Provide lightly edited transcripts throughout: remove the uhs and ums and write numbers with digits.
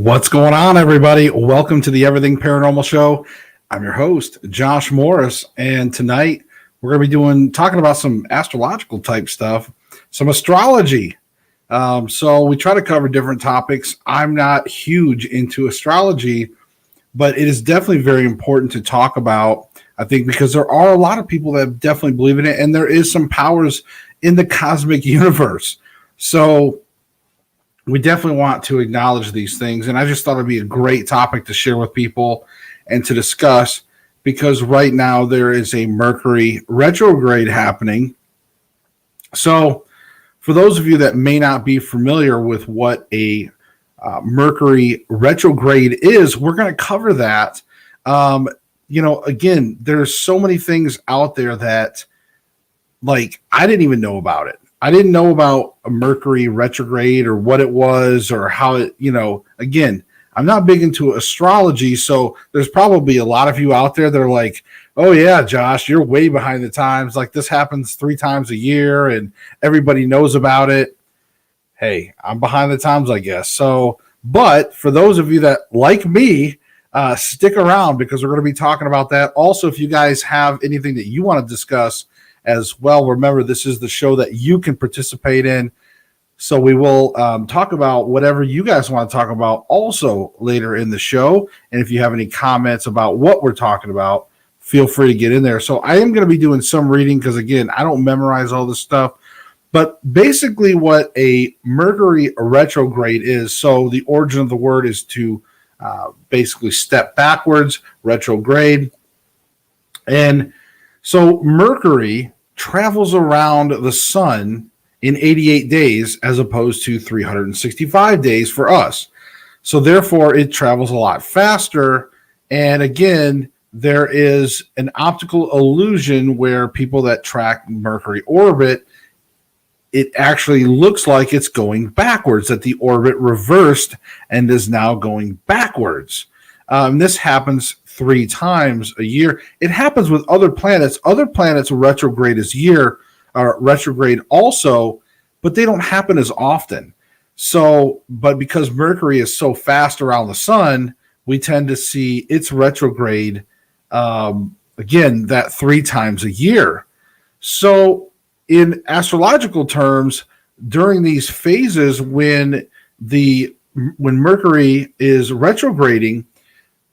What's going on, everybody? Welcome to the Everything Paranormal Show. I'm your host, Josh Morris, and tonight we're going to be talking about some astrological type stuff, some astrology. So we try to cover different topics. I'm not huge into astrology, but it is definitely very important to talk about, I think, because there are a lot of people that definitely believe in it, and there is some powers in the cosmic universe. So we definitely want to acknowledge these things. And I just thought it'd be a great topic to share with people and to discuss, because right now there is a Mercury retrograde happening. So for those of you that may not be familiar with what a Mercury retrograde is, we're going to cover that. Again, there's so many things out there that, like, I didn't even know about it. I didn't know about a Mercury retrograde or what it was or how it, again, I'm not big into astrology. So there's probably a lot of you out there that are like, oh yeah, Josh, you're way behind the times. Like, this happens 3 times a year and everybody knows about it. Hey, I'm behind the times, I guess. So, but for those of you that like me, stick around, because we're going to be talking about that. Also, if you guys have anything that you want to discuss as well, remember, this is the show that you can participate in. So we will talk about whatever you guys want to talk about also later in the show. And if you have any comments about what we're talking about, feel free to get in there. So I am going to be doing some reading because, again, I don't memorize all this stuff. But basically what a Mercury retrograde is, so the origin of the word is to basically step backwards, retrograde. And so Mercury travels around the sun in 88 days as opposed to 365 days for us. So therefore, it travels a lot faster. And again, there is an optical illusion where people that track Mercury orbit, it actually looks like it's going backwards, that the orbit reversed and is now going backwards. This happens 3 times a year. It happens with other planets. Other planets retrograde retrograde also, but they don't happen as often. So, but because Mercury is so fast around the sun, we tend to see its retrograde again, that 3 times a year. So in astrological terms, during these phases when Mercury is retrograding,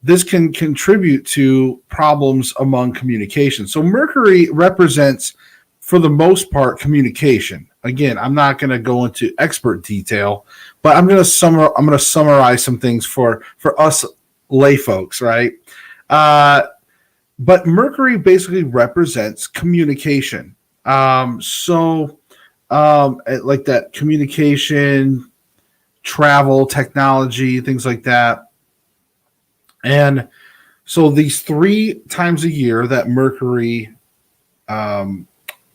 this can contribute to problems among communication. So Mercury represents, for the most part, communication. Again, I'm not going to go into expert detail, but I'm going to summarize some things for us lay folks, right? But Mercury basically represents communication. Like that communication, travel, technology, things like that. And so these 3 times a year that Mercury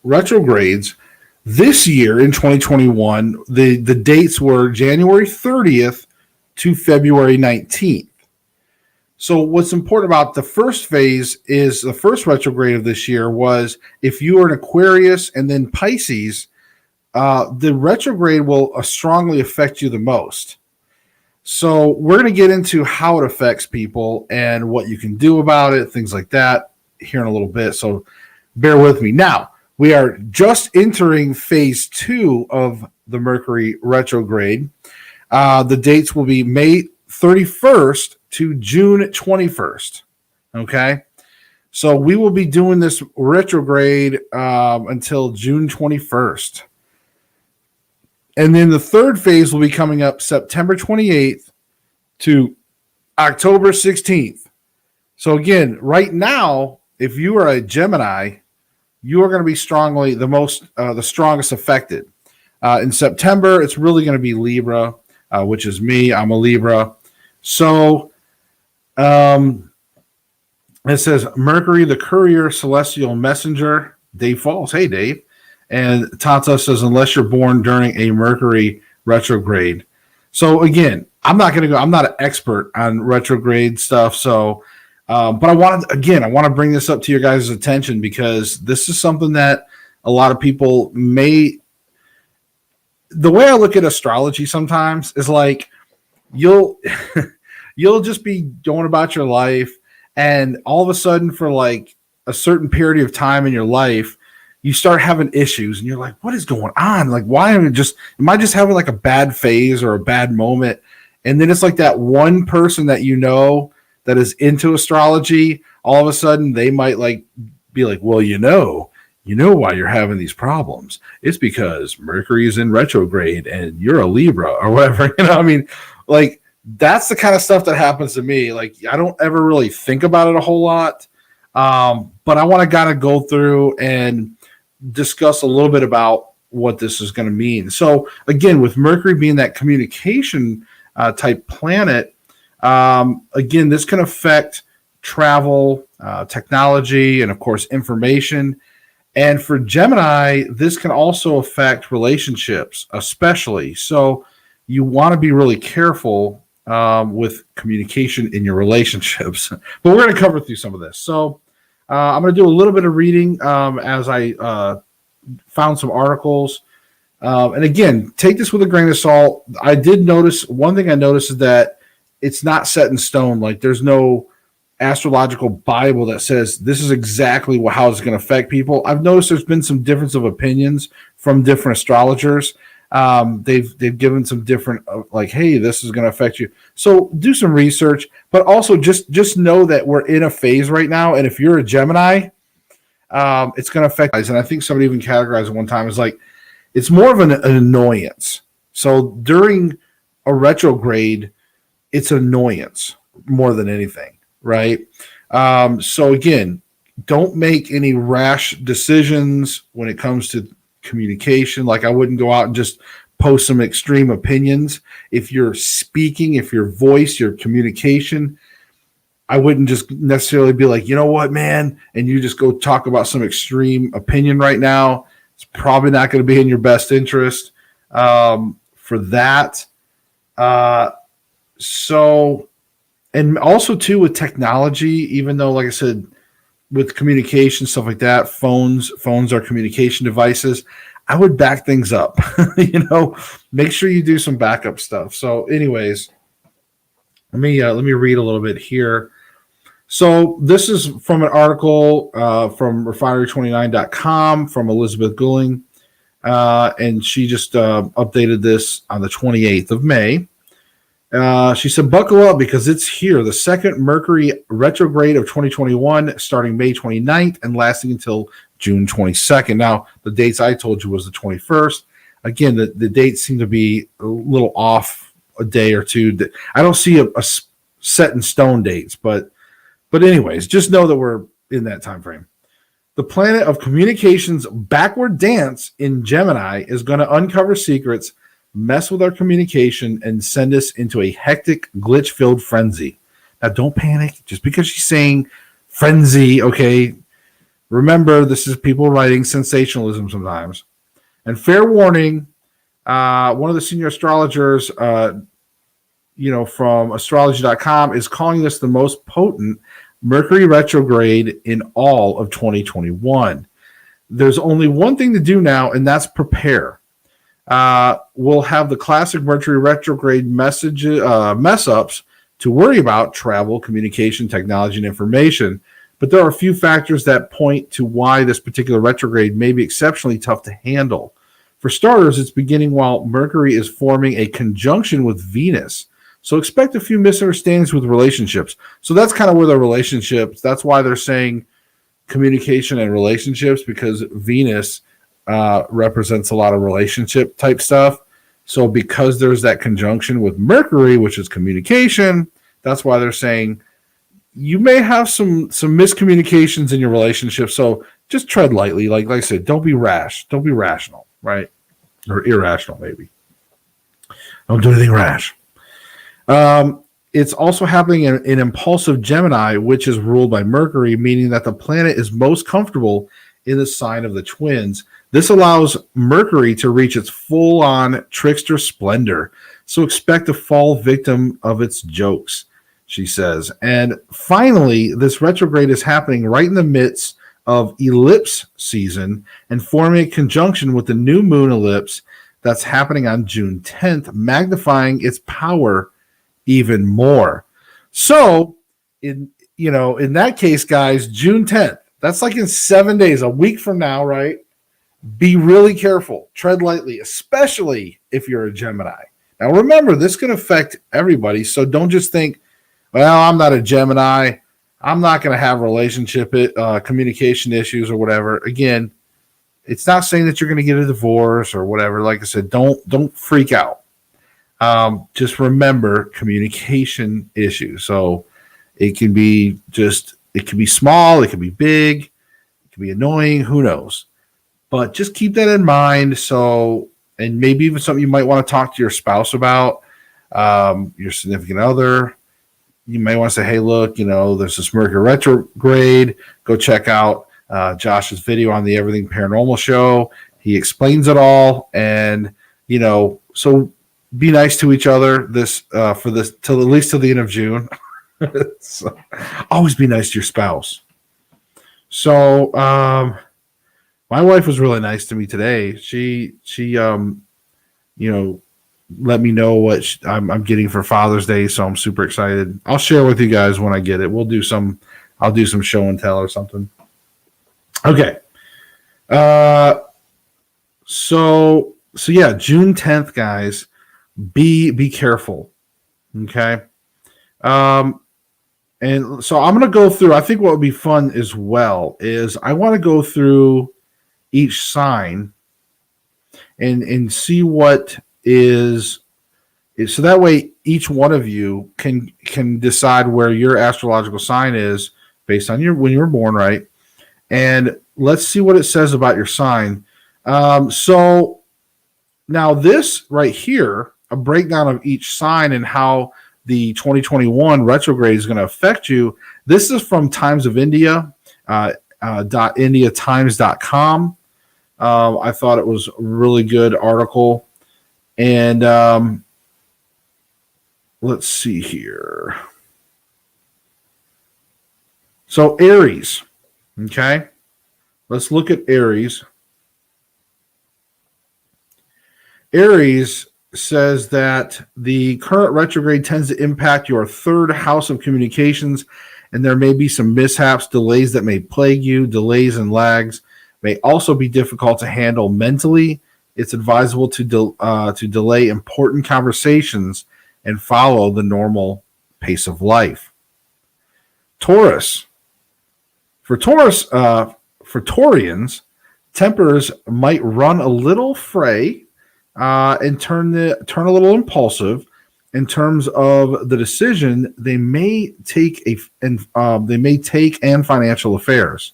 retrogrades, this year in 2021, the dates were January 30th to February 19th. So what's important about the first phase is the first retrograde of this year was, if you are an Aquarius and then Pisces, the retrograde will strongly affect you the most. So we're going to get into how it affects people and what you can do about it, things like that, here in a little bit. So bear with me. Now, we are just entering phase 2 of the Mercury retrograde. The dates will be May 31st to June 21st. Okay? So we will be doing this retrograde until June 21st. And then the third phase will be coming up September 28th to October 16th. So again, right now, if you are a Gemini, you are going to be the strongest affected. In September, it's really going to be Libra, which is me. I'm a Libra. So it says Mercury, the courier, celestial messenger. Dave Falls. Hey, Dave. And Tata says, unless you're born during a Mercury retrograde. So again, I'm not an expert on retrograde stuff. So, but I want to bring this up to your guys' attention, because this is something that a lot of people the way I look at astrology sometimes is like, you'll you'll just be going about your life, and all of a sudden, for like a certain period of time in your life, you start having issues, and you're like, what is going on? Like, why am I just having like a bad phase or a bad moment? And then it's like that one person that you know that is into astrology, all of a sudden they might like be like, well, you know why you're having these problems. It's because Mercury is in retrograde and you're a Libra or whatever. I mean, like that's the kind of stuff that happens to me. Like I don't ever really think about it a whole lot. But I want to kind of go through and discuss a little bit about what this is going to mean. So again, with Mercury being that communication type planet, again, this can affect travel, technology, and of course, information. And for Gemini, this can also affect relationships, especially. So you want to be really careful with communication in your relationships. But we're going to cover through some of this. So I'm going to do a little bit of reading as I found some articles. And again, take this with a grain of salt. I did notice, one thing I noticed is that it's not set in stone. Like there's no astrological Bible that says this is exactly how it's going to affect people. I've noticed there's been some difference of opinions from different astrologers. They've given some different like, hey, this is going to affect you. So do some research, but also just know that we're in a phase right now. And if you're a Gemini, it's going to affect us. And I think somebody even categorized it one time as like, it's more of an annoyance. So during a retrograde, it's annoyance more than anything. Right. So again, don't make any rash decisions when it comes to communication. Like I wouldn't go out and just post some extreme opinions. If you're speaking, if your voice, your communication, I wouldn't just necessarily be like, you know what, man, and you just go talk about some extreme opinion right now. It's probably not going to be in your best interest for that. And also too with technology, even though, like I said, with communication, stuff like that, phones are communication devices. I would back things up, make sure you do some backup stuff. So anyways, let me read a little bit here. So this is from an article from refinery29.com from Elizabeth Goulding. And she just updated this on the 28th of May. She said, buckle up because it's here. The second Mercury retrograde of 2021, starting May 29th and lasting until June 22nd. Now, the dates I told you was the 21st. Again, the dates seem to be a little off a day or two. I don't see a set in stone dates, but anyways, just know that we're in that time frame. The planet of communications backward dance in Gemini is going to uncover secrets, mess with our communication, and send us into a hectic, glitch-filled frenzy. Now, don't panic just because she's saying frenzy, okay? Remember, this is people writing sensationalism sometimes. And fair warning, one of the senior astrologers, from astrology.com is calling this the most potent Mercury retrograde in all of 2021. There's only one thing to do now, and that's prepare. We'll have the classic Mercury retrograde mess ups to worry about: travel, communication, technology, and information. But there are a few factors that point to why this particular retrograde may be exceptionally tough to handle. For starters, it's beginning while Mercury is forming a conjunction with Venus. So expect a few misunderstandings with relationships. So that's kind of where the relationships, that's why they're saying communication and relationships, because Venus represents a lot of relationship type stuff. So because there's that conjunction with Mercury, which is communication, that's why they're saying you may have some miscommunications in your relationship. So just tread lightly. Like I said, don't be rash. Don't be rational, right? Or irrational, maybe. Don't do anything rash. It's also happening in impulsive Gemini, which is ruled by Mercury, meaning that the planet is most comfortable in the sign of the twins. This allows Mercury to reach its full-on trickster splendor. So expect to fall victim of its jokes, she says. And finally, this retrograde is happening right in the midst of ellipse season and forming a conjunction with the new moon ellipse that's happening on June 10th, magnifying its power even more. So in that case, guys, June 10th, that's like in 7 days, a week from now, right? Be really careful. Tread lightly, especially if you're a Gemini. Now, remember, this can affect everybody. So don't just think, well, I'm not a Gemini. I'm not going to have relationship communication issues or whatever. Again, it's not saying that you're going to get a divorce or whatever. Like I said, don't freak out. Just remember communication issues. So it can be small, it can be big, it can be annoying, who knows. But just keep that in mind. So, and maybe even something you might want to talk to your spouse about, your significant other. You may want to say, hey, look, there's this Mercury retrograde. Go check out Josh's video on the Everything Paranormal show. He explains it all. And, so be nice to each other for this till at least till the end of June. So, always be nice to your spouse. So, my wife was really nice to me today. She let me know what I'm getting for Father's Day, so I'm super excited. I'll share with you guys when I get it. I'll do some show and tell or something. Okay. So yeah, June 10th, guys, be careful. Okay. And so I'm going to go through, I think what would be fun as well is I want to go through each sign and see what is so that way each one of you can decide where your astrological sign is based on when you were born, right? And let's see what it says about your sign. So now this right here, a breakdown of each sign and how the 2021 retrograde is going to affect you. This is from Times of India, .indiatimes.com. I thought it was a really good article. And let's see here. So Aries, okay? Let's look at Aries. Aries says that the current retrograde tends to impact your third house of communications, and there may be some mishaps, delays that may plague you. Delays and lags may also be difficult to handle mentally. It's advisable to delay important conversations and follow the normal pace of life. Taurus. For Taurians, tempers might run a little fray and turn a little impulsive in terms of the decision they may take and financial affairs.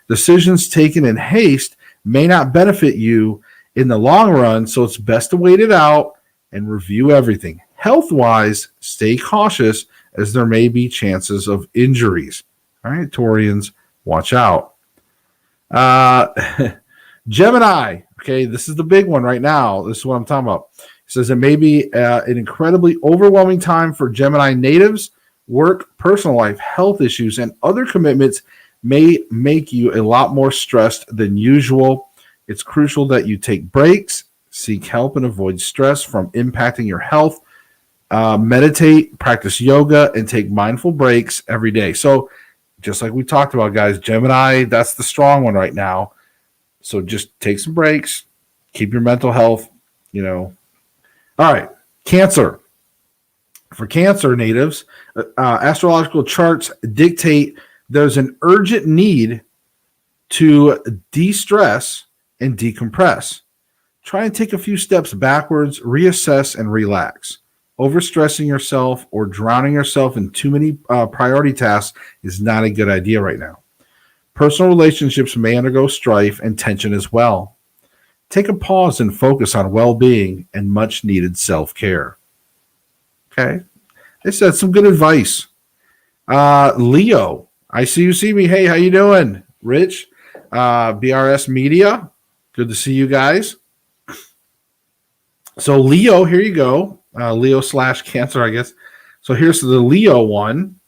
Decisions taken in haste may not benefit you in the long run, so it's best to wait it out and review everything. Health-wise, stay cautious as there may be chances of injuries. All right, Taurians, watch out. Gemini, okay, this is the big one right now. This is what I'm talking about. It says it may be an incredibly overwhelming time for Gemini natives. Work, personal life, health issues, and other commitments may make you a lot more stressed than usual. It's crucial that you take breaks, seek help, and avoid stress from impacting your health. Meditate, practice yoga, and take mindful breaks every day. So just like we talked about, guys, Gemini, that's the strong one right now. So just take some breaks, keep your mental health, All right, Cancer. For Cancer natives, astrological charts dictate there's an urgent need to de-stress and decompress. Try and take a few steps backwards, reassess, and relax. Overstressing yourself or drowning yourself in too many priority tasks is not a good idea right now. Personal relationships may undergo strife and tension as well. Take a pause and focus on well-being and much-needed self-care. Okay? They said some good advice. Leo, I see you see me. Hey, how you doing? Rich, BRS Media. Good to see you guys. So Leo, here you go. Leo / Cancer, I guess. So here's the Leo one.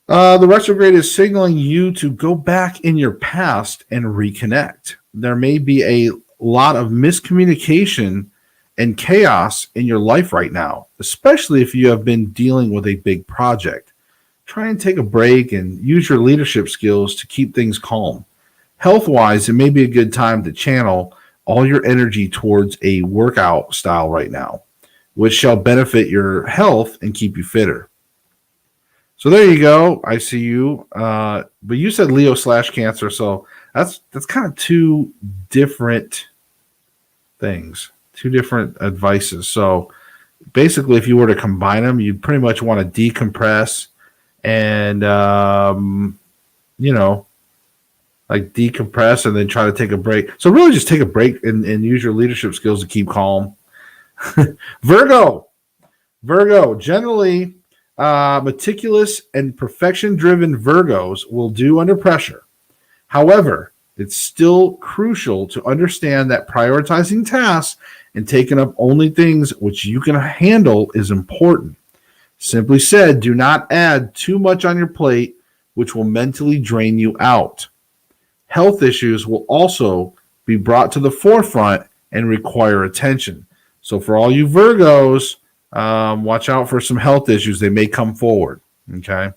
The retrograde is signaling you to go back in your past and reconnect. There may be a lot of miscommunication and chaos in your life right now, especially if you have been dealing with a big project. Try and take a break and use your leadership skills to keep things calm. Health-wise, it may be a good time to channel all your energy towards a workout style right now, which shall benefit your health and keep you fitter. So there you go. I see you. But you said Leo/Cancer, so that's kind of two different things, two different advices. So basically, if you were to combine them, you'd pretty much want to decompress and, like decompress and then try to take a break. So really just take a break and use your leadership skills to keep calm. Virgo, generally meticulous and perfection-driven Virgos will do under pressure. However, it's still crucial to understand that prioritizing tasks and taking up only things which you can handle is important. Simply said, do not add too much on your plate, which will mentally drain you out. Health issues will also be brought to the forefront and require attention. So for all you Virgos, watch out for some health issues. They may come forward. Okay.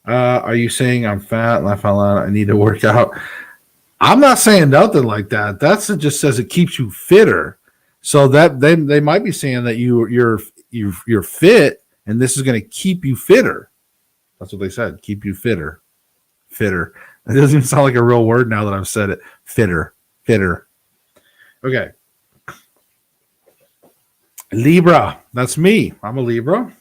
Are you saying I'm fat, laugh out loud, I need to work out? I'm not saying nothing like that. That's it. Just says it keeps you fitter. So that they might be saying that you're fit, and this is going to keep you fitter. That's what they said. Keep you fitter. Fitter. It doesn't even sound like a real word now that I've said it. Fitter. Okay. Libra. That's me. I'm a Libra.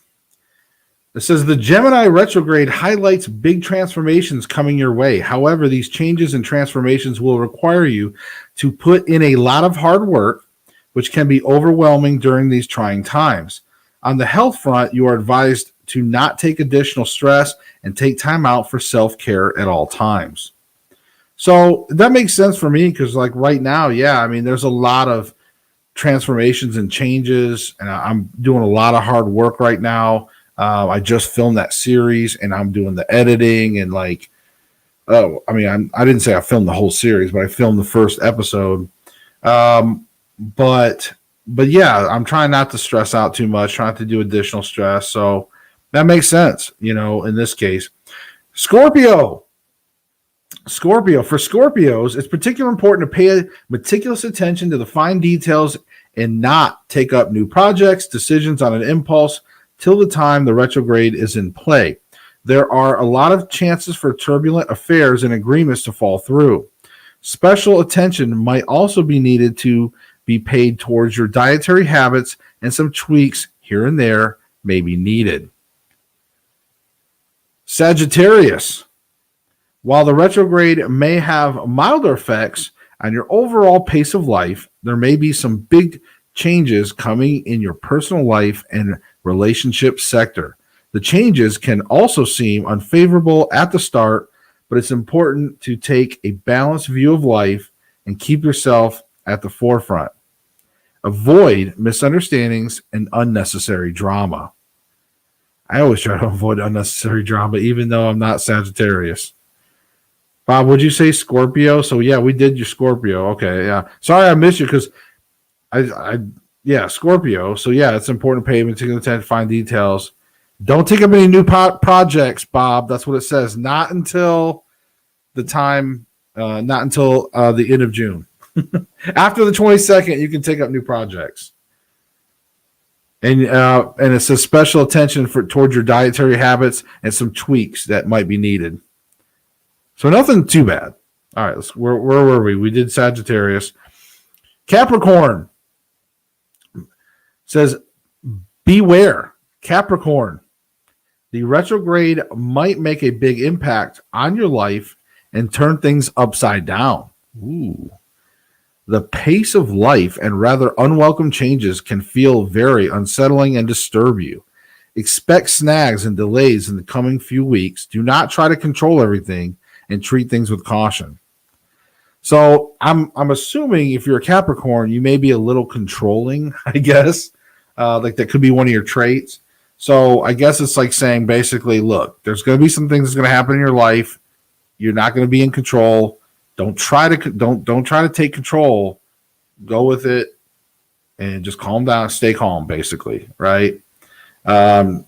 It says the Gemini retrograde highlights big transformations coming your way. However, these changes and transformations will require you to put in a lot of hard work, which can be overwhelming during these trying times. On the health front, you are advised to not take additional stress and take time out for self-care at all times. So that makes sense for me because like right now, there's a lot of transformations and changes, and I'm doing a lot of hard work right now. I just filmed that series and I'm doing the editing and I didn't say I filmed the whole series, but I filmed the first episode. But yeah, I'm trying not to stress out too much, trying to do additional stress. So that makes sense, in this case. Scorpio. For Scorpios, it's particularly important to pay meticulous attention to the fine details and not take up new projects, decisions on an impulse till the time the retrograde is in play. There are a lot of chances for turbulent affairs and agreements to fall through. Special attention might also be needed to be paid towards your dietary habits, and some tweaks here and there may be needed. Sagittarius. While the retrograde may have milder effects on your overall pace of life, there may be some big changes coming in your personal life and relationship sector. The changes can also seem unfavorable at the start, but it's important to take a balanced view of life and keep yourself at the forefront. Avoid misunderstandings and unnecessary drama. I always try to avoid unnecessary drama, even though I'm not Sagittarius. Bob, would you say Scorpio? So yeah, we did your Scorpio. Okay, yeah. Sorry I missed you because Scorpio. So yeah, it's important to pay meticulous attention to fine details. Don't take up any new projects, Bob. That's what it says. Not until the time, not until the end of June. After the 22nd, you can take up new projects. And it says special attention towards your dietary habits and some tweaks that might be needed. So nothing too bad. All right, where were we? We did Sagittarius. Capricorn says, beware, Capricorn. The retrograde might make a big impact on your life and turn things upside down. Ooh. The pace of life and rather unwelcome changes can feel very unsettling and disturb you. Expect snags and delays in the coming few weeks. Do not try to control everything and treat things with caution. So I'm assuming if you're a Capricorn, you may be a little controlling, I guess. Like that could be one of your traits. So I guess it's like saying basically, look, there's going to be some things that's going to happen in your life. You're not going to be in control. Don't try to take control. Go with it. and just calm down, stay calm, basically, right?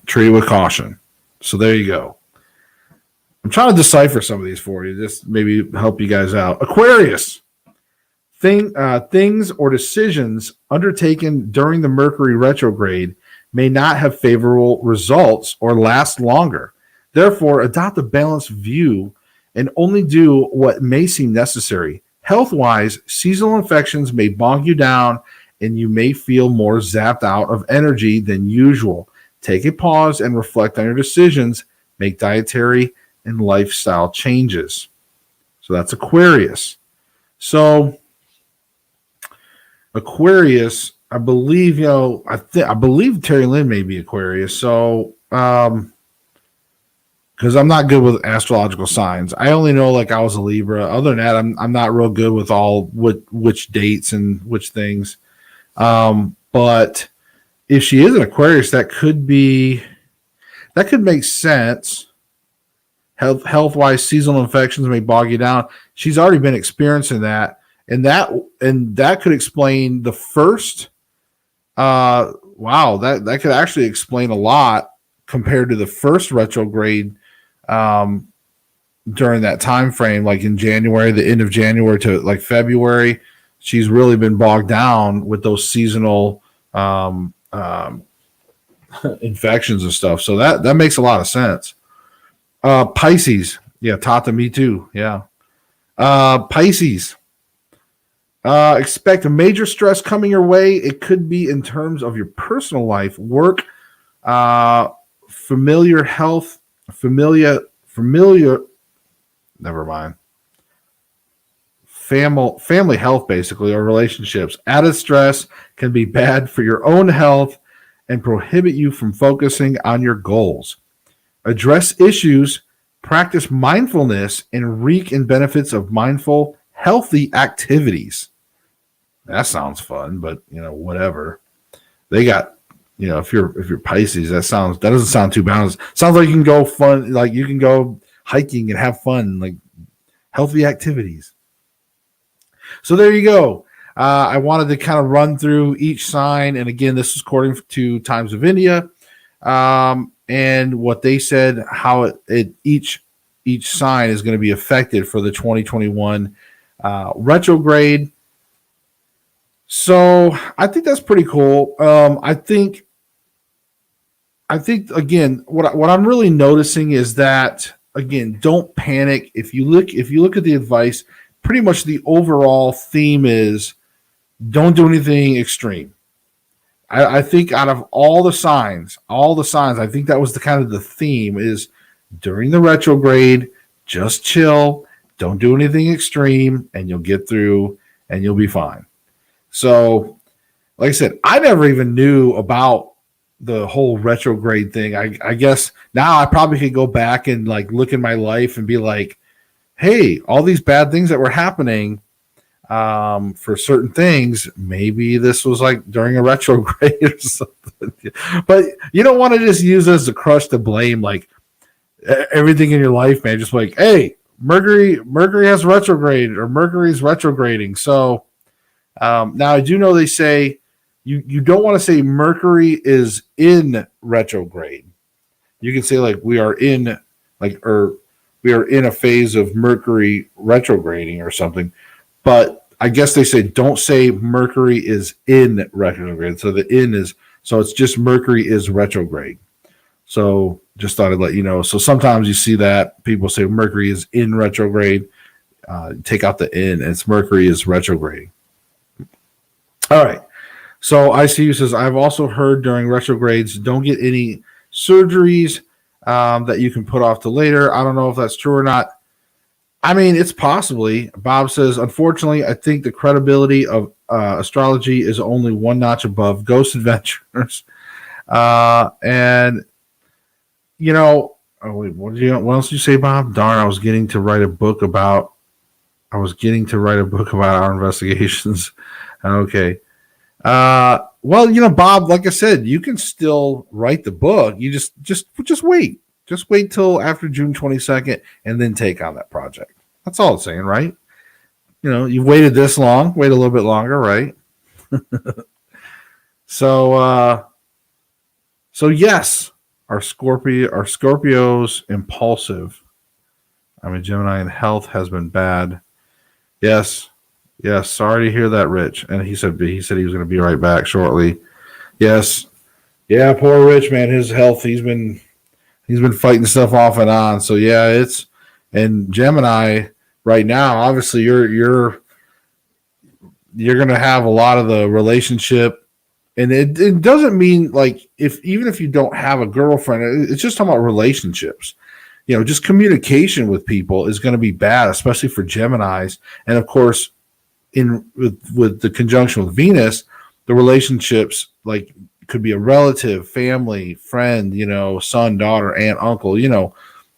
Treat it with caution. So there you go. I'm trying to decipher some of these for you, just maybe help you guys out. Aquarius. Things or decisions undertaken during the Mercury retrograde may not have favorable results or last longer. Therefore, adopt a balanced view and only do what may seem necessary. Health-wise, seasonal infections may bog you down and you may feel more zapped out of energy than usual. Take a pause and reflect on your decisions. Make dietary and lifestyle changes. So that's Aquarius. So Aquarius, I believe, I believe Terry Lynn may be Aquarius. So, because I'm not good with astrological signs. I only know like I was a Libra. Other than that, I'm not real good with which dates and which things. But if she is an Aquarius, that could make sense. Health-wise, seasonal infections may bog you down. She's already been experiencing that. And that could explain the first. That could actually explain a lot compared to the first retrograde during that time frame, like in January, the end of January to like February. She's really been bogged down with those seasonal infections and stuff. So that makes a lot of sense. Pisces, yeah, Tata, me too, yeah. Pisces. Expect a major stress coming your way. It could be in terms of your personal life, work, familiar health, familiar, never mind. Family health, basically, or relationships. Added stress can be bad for your own health and prohibit you from focusing on your goals. Address issues, practice mindfulness, and reap in benefits of mindful, healthy activities. That sounds fun, but whatever. They got, if you're Pisces, that doesn't sound too balanced. Sounds like you can go fun, like you can go hiking and have fun, like healthy activities. So there you go. I wanted to kind of run through each sign, and again, this is according to Times of India, and what they said, how each sign is going to be affected for the 2021 retrograde. So I think that's pretty cool. I think again, what I'm really noticing is that, again, don't panic. If you look at the advice, pretty much the overall theme is don't do anything extreme. I think out of all the signs, I think that was the theme is during the retrograde, just chill, don't do anything extreme, and you'll get through and you'll be fine. So, like I said, I never even knew about the whole retrograde thing. I guess now I probably could go back and like look in my life and be like, hey, all these bad things that were happening for certain things, maybe this was like during a retrograde or something. But you don't want to just use it as a crush to blame like everything in your life, man. Just like, hey, Mercury has retrograde, or Mercury's retrograding. So now I do know they say you don't want to say Mercury is in retrograde. You can say like we are in a phase of Mercury retrograding or something. But I guess they say don't say Mercury is in retrograde. So it's just Mercury is retrograde. So just thought I'd let you know. So sometimes you see that people say Mercury is in retrograde. Take out the in. It's Mercury is retrograding. All right. So ICU says, I've also heard during retrogrades, don't get any surgeries that you can put off to later. I don't know if that's true or not. I mean, it's possibly. Bob says, unfortunately, I think the credibility of astrology is only one notch above Ghost Adventures. And, what else did you say, Bob? Darn, I was getting to write a book about our investigations. Okay. Well, Bob, like I said, you can still write the book. You just wait. Just wait till after June 22nd and then take on that project. That's all it's saying, right? You've waited this long, wait a little bit longer, right? So yes, our Scorpio's impulsive. I'm a Gemini and health has been bad. Yes. Yes. Sorry to hear that, Rich. And he said he was going to be right back shortly. Yes. Yeah, poor Rich, man. His health, he's been fighting stuff off and on. So yeah, and Gemini right now, obviously you're going to have a lot of the relationship, and it doesn't mean like even if you don't have a girlfriend, it's just talking about relationships. Just communication with people is going to be bad, especially for Geminis. And of course, with the conjunction with Venus, the relationships like could be a relative, family, friend, son, daughter, aunt, uncle,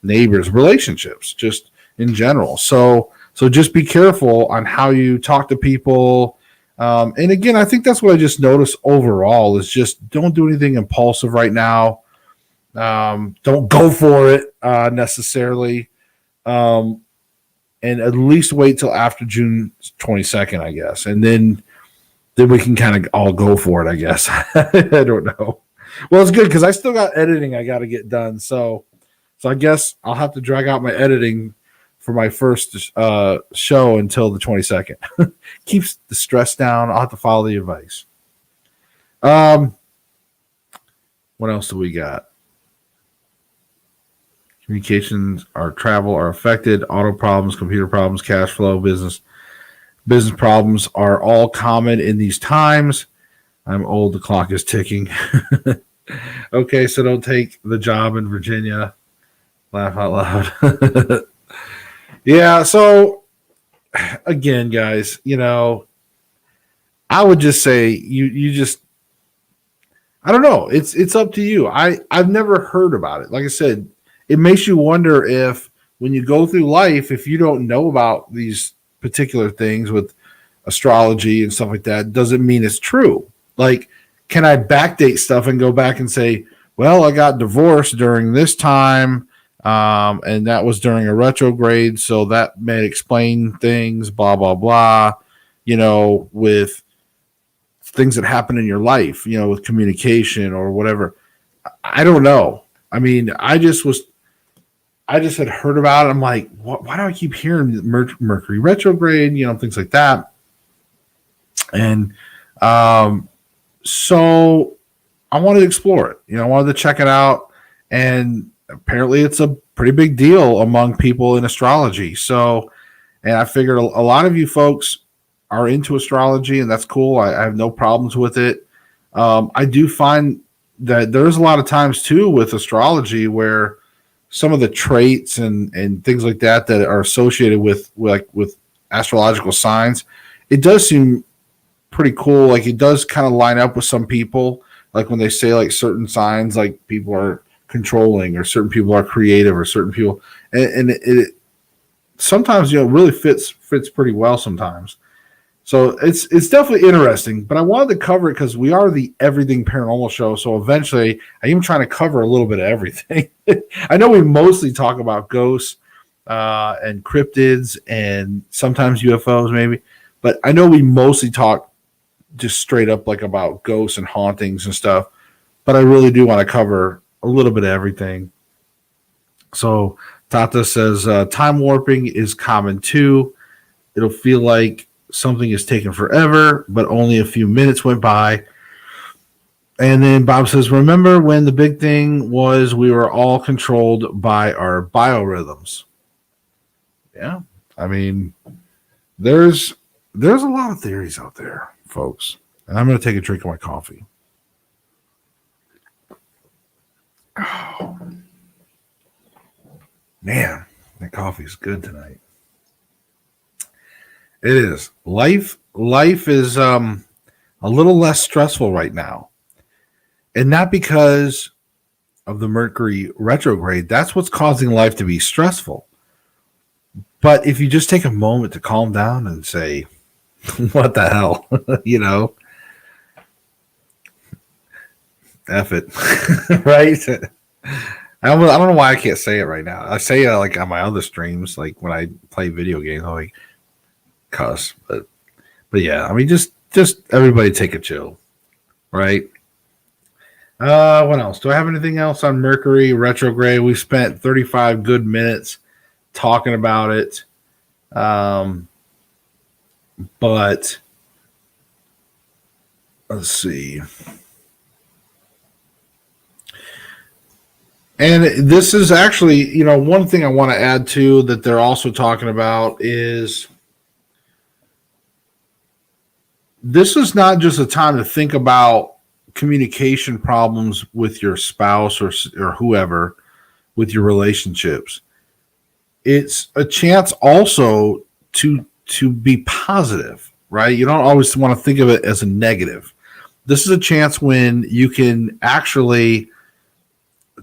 neighbors, relationships, just in general. So just be careful on how you talk to people. And again, I think that's what I just noticed overall is just don't do anything impulsive right now. Don't go for it necessarily. And at least wait till after June 22nd, I guess. And then we can kind of all go for it, I guess. I don't know. Well, it's good because I still got editing I got to get done. So I guess I'll have to drag out my editing for my first show until the 22nd. Keeps the stress down. I'll have to follow the advice. What else do we got? Communications, our travel are affected. Auto problems, computer problems, cash flow, business problems are all common in these times. I'm old. The clock is ticking. Okay, so don't take the job in Virginia. Laugh out loud. Yeah, so again, guys, I would just say you just I don't know. It's up to you. I've never heard about it. Like I said, it makes you wonder if when you go through life, if you don't know about these particular things with astrology and stuff like that, doesn't mean it's true. Like, can I backdate stuff and go back and say, well, I got divorced during this time, and that was during a retrograde, so that may explain things, blah, blah, blah, with things that happen in your life, with communication or whatever. I don't know. I mean, I just had heard about it. I'm like, why do I keep hearing Mercury retrograde, things like that. And so I wanted to explore it. I wanted to check it out. And apparently it's a pretty big deal among people in astrology. So, and I figured a lot of you folks are into astrology, and that's cool. I have no problems with it. I do find that there's a lot of times too with astrology where some of the traits and things like that are associated with astrological signs, it does seem pretty cool. Like it does kind of line up with some people, like when they say like certain signs, like people are controlling or certain people are creative or certain people, and it sometimes really fits pretty well sometimes. So it's definitely interesting, but I wanted to cover it because we are the Everything Paranormal Show. So eventually, I am trying to cover a little bit of everything. I know we mostly talk about ghosts and cryptids and sometimes UFOs, maybe, but I know we mostly talk just straight up like about ghosts and hauntings and stuff. But I really do want to cover a little bit of everything. So Tata says time warping is common too. It'll feel like something is taken forever, but only a few minutes went by. And then Bob says, remember when the big thing was we were all controlled by our biorhythms? Yeah. I mean, there's a lot of theories out there, folks. And I'm going to take a drink of my coffee. Oh, man, that coffee is good tonight. It is. Life is a little less stressful right now. And not because of the Mercury retrograde. That's what's causing life to be stressful. But if you just take a moment to calm down and say, what the hell? F it. Right? I don't know why I can't say it right now. I say it like on my other streams, like when I play video games, I'm like, cuss, but yeah, I mean, just everybody take a chill, right? What else? Do I have anything else on Mercury retrograde? We spent 35 good minutes talking about it. But let's see. And this is actually, one thing I want to add to that they're also talking about is this is not just a time to think about communication problems with your spouse or whoever with your relationships. It's a chance also to be positive, right? You don't always want to think of it as a negative. This is a chance when you can actually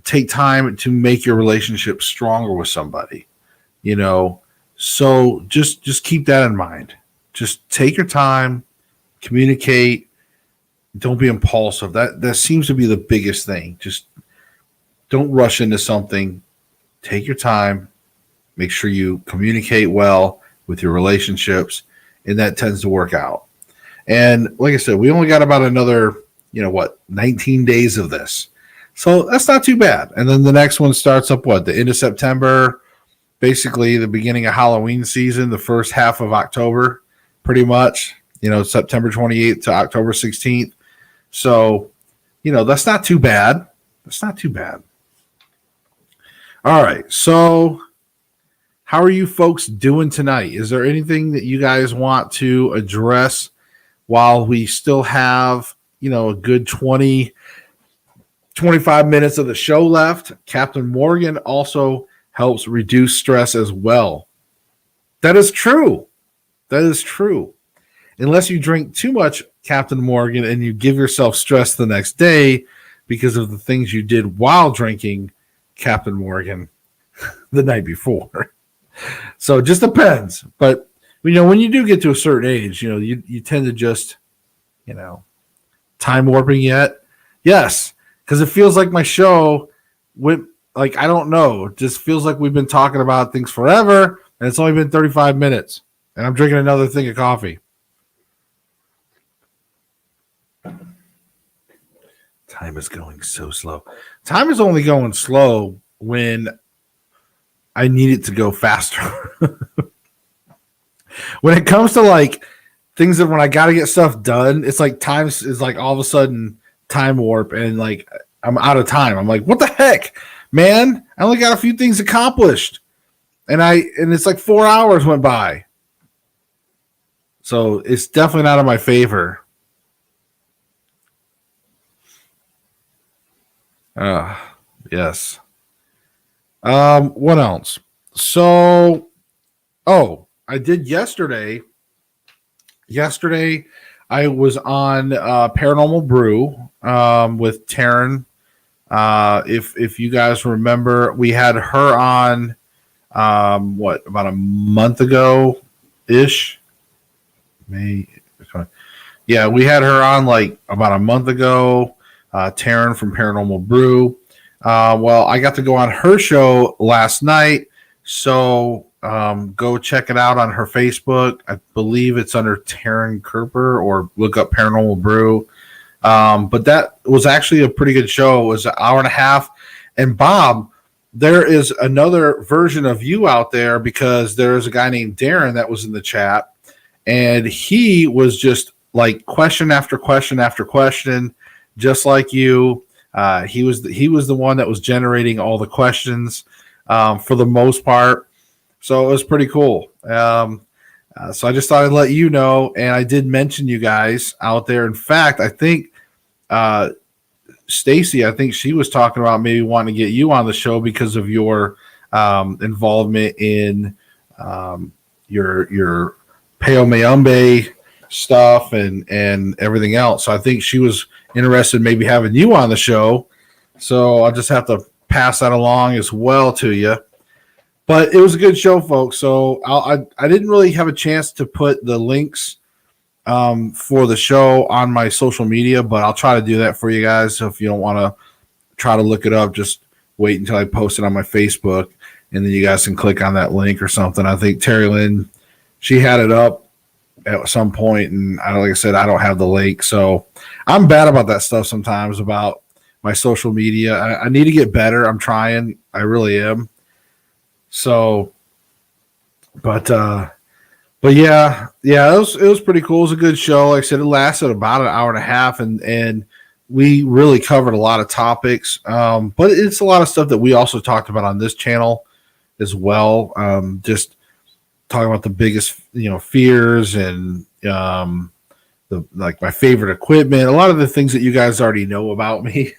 take time to make your relationship stronger with somebody, so just keep that in mind. Just take your time, communicate, don't be impulsive. That seems to be the biggest thing. Just don't rush into something. Take your time, make sure you communicate well with your relationships, and that tends to work out. And like I said, we only got about another 19 days of this. So that's not too bad. And then the next one starts up the end of September, basically the beginning of Halloween season, the first half of October, pretty much, September 28th to October 16th. So, that's not too bad. That's not too bad. All right. So how are you folks doing tonight? Is there anything that you guys want to address while we still have, a good 25 minutes of the show left? Captain Morgan also helps reduce stress as well. That is true. That is true. Unless you drink too much Captain Morgan and you give yourself stress the next day because of the things you did while drinking Captain Morgan the night before. So it just depends. But, when you do get to a certain age, you tend to just, time warping yet? Yes. Because it feels like my show went, I don't know. It just feels like we've been talking about things forever, and it's only been 35 minutes. And I'm drinking another thing of coffee. Time is going so slow. Time is only going slow when I need it to go faster. When it comes to things that when I got to get stuff done, it's like time is all of a sudden time warp and I'm out of time. I'm like, what the heck, man? I only got a few things accomplished. And it's 4 hours went by. So it's definitely not in my favor. Yes. What else? So, I did yesterday. Yesterday, I was on Paranormal Brew with Taryn. If you guys remember, we had her on about a month ago ish. Yeah, we had her on about a month ago. Taryn from Paranormal Brew. Well, I got to go on her show last night, so go check it out on her Facebook. I believe it's under Taryn Kerper, or look up Paranormal Brew. But that was actually a pretty good show. It was an hour and a half. And Bob, there is another version of you out there, because there's a guy named Darren that was in the chat, and he was just question after question after question, just like you. He was the one that was generating all the questions for the most part. So it was pretty cool. So I just thought I'd let you know, and I did mention you guys out there. In fact, I think Stacy, I think she was talking about maybe wanting to get you on the show because of your involvement in your Peo Mayumbe stuff and everything else. So I think she was interested in maybe having you on the show. So I'll just have to pass that along as well to you. But it was a good show, folks. So I didn't really have a chance to put the links for the show on my social media, but I'll try to do that for you guys. So if you don't want to try to look it up, just wait until I post it on my Facebook, and then you guys can click on that link or something. I think Terry Lynn, she had it up at some point, and like I said, I don't have the link, so I'm bad about that stuff sometimes about my social media. I need to get better. I'm trying. I really am. So, but yeah, it was pretty cool. It was a good show. Like I said, it lasted about an hour and a half, and we really covered a lot of topics. But it's a lot of stuff that we also talked about on this channel as well. Just talking about the biggest, fears and like my favorite equipment, a lot of the things that you guys already know about me,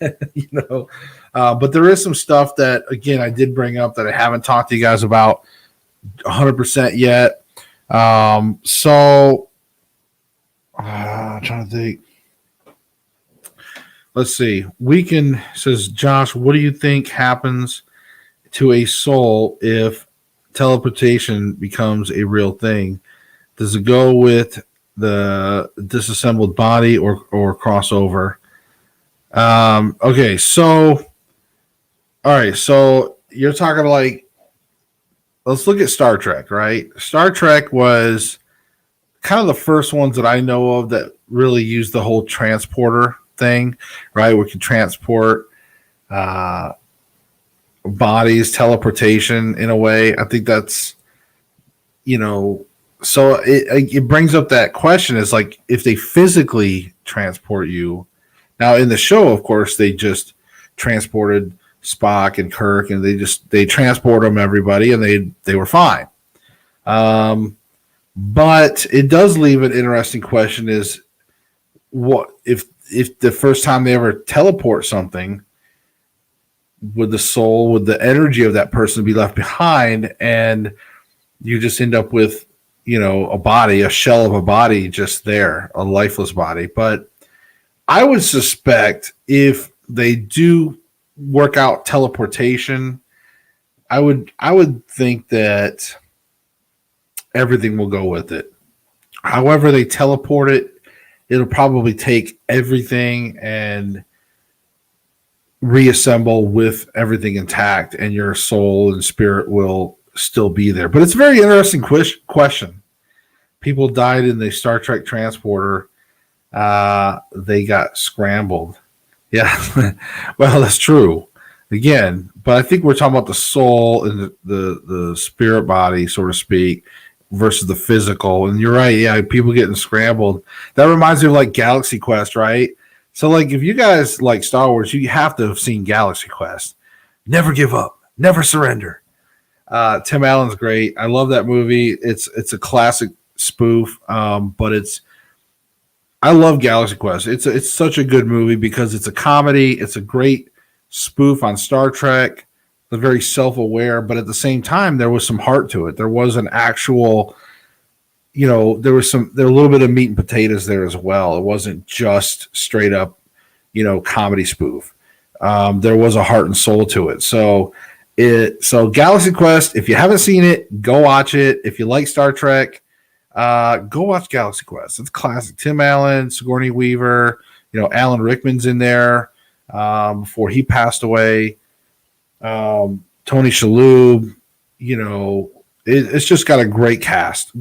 but there is some stuff that, again, I did bring up that I haven't talked to you guys about 100% yet. I'm trying to think. Let's see. Weekend says, Josh, what do you think happens to a soul if teleportation becomes a real thing? Does it go with the disassembled body or crossover? Okay, so all right, so you're talking like, let's look at Star Trek, right? Star Trek was kind of the first ones that I know of that really used the whole transporter thing, right? We could transport bodies, teleportation in a way. I think that's, so it brings up that question, is like, if they physically transport you. Now in the show, of course, they just transported Spock and Kirk, and they transport them, everybody, and they were fine. But it does leave an interesting question: is what if the first time they ever teleport something, would the energy of that person be left behind, and you just end up with, a body, a shell of a body just there, a lifeless body? But I would suspect if they do work out teleportation, I would think that everything will go with it. However they teleport it, it'll probably take everything and reassemble with everything intact, and your soul and spirit will still be there. But it's a very interesting question. People died in the Star Trek transporter. They got scrambled. Yeah, well, that's true. Again, but I think we're talking about the soul and the spirit body, so to speak, versus the physical. And you're right. Yeah, people getting scrambled. That reminds me of like Galaxy Quest, right? So like, if you guys like Star Wars, you have to have seen Galaxy Quest. Never give up, never surrender. Tim Allen's great. I love that movie. It's a classic spoof, but I love Galaxy Quest. It's such a good movie because it's a comedy. It's a great spoof on Star Trek. They're very self-aware, but at the same time, there was some heart to it. There was an actual, there was a little bit of meat and potatoes there as well. It wasn't just straight up, comedy spoof. There was a heart and soul to it. So Galaxy Quest, if you haven't seen it, go watch it. If you like Star Trek, go watch Galaxy Quest. It's classic. Tim Allen, Sigourney Weaver, Alan Rickman's in there before he passed away. Tony Shalhoub, it's just got a great cast,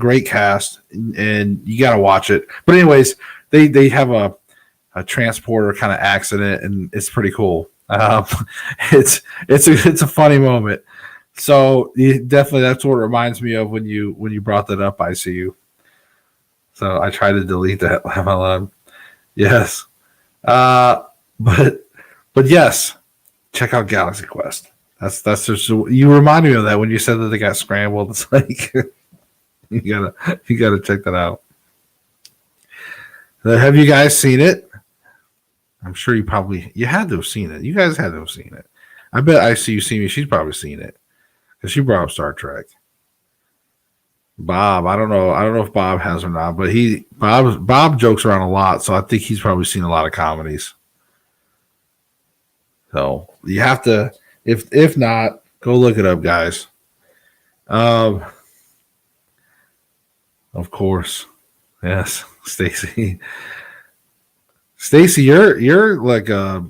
and you got to watch it. But anyways, they have a transporter kind of accident, and it's pretty cool. It's a funny moment. So definitely, that's what it reminds me of when you brought that up. I see you. So I try to delete that. Yes. But yes, check out Galaxy Quest. That's just, you remind me of that when you said that they got scrambled. It's like you gotta check that out. Have you guys seen it? I'm sure you had to have seen it. You guys had to have seen it. I bet I see you see me. She's probably seen it because she brought up Star Trek. Bob, I don't know if Bob has or not, but Bob jokes around a lot, so I think he's probably seen a lot of comedies. So you have to, if not, go look it up, guys. Of course, yes, Stacy. Stacy, you're like a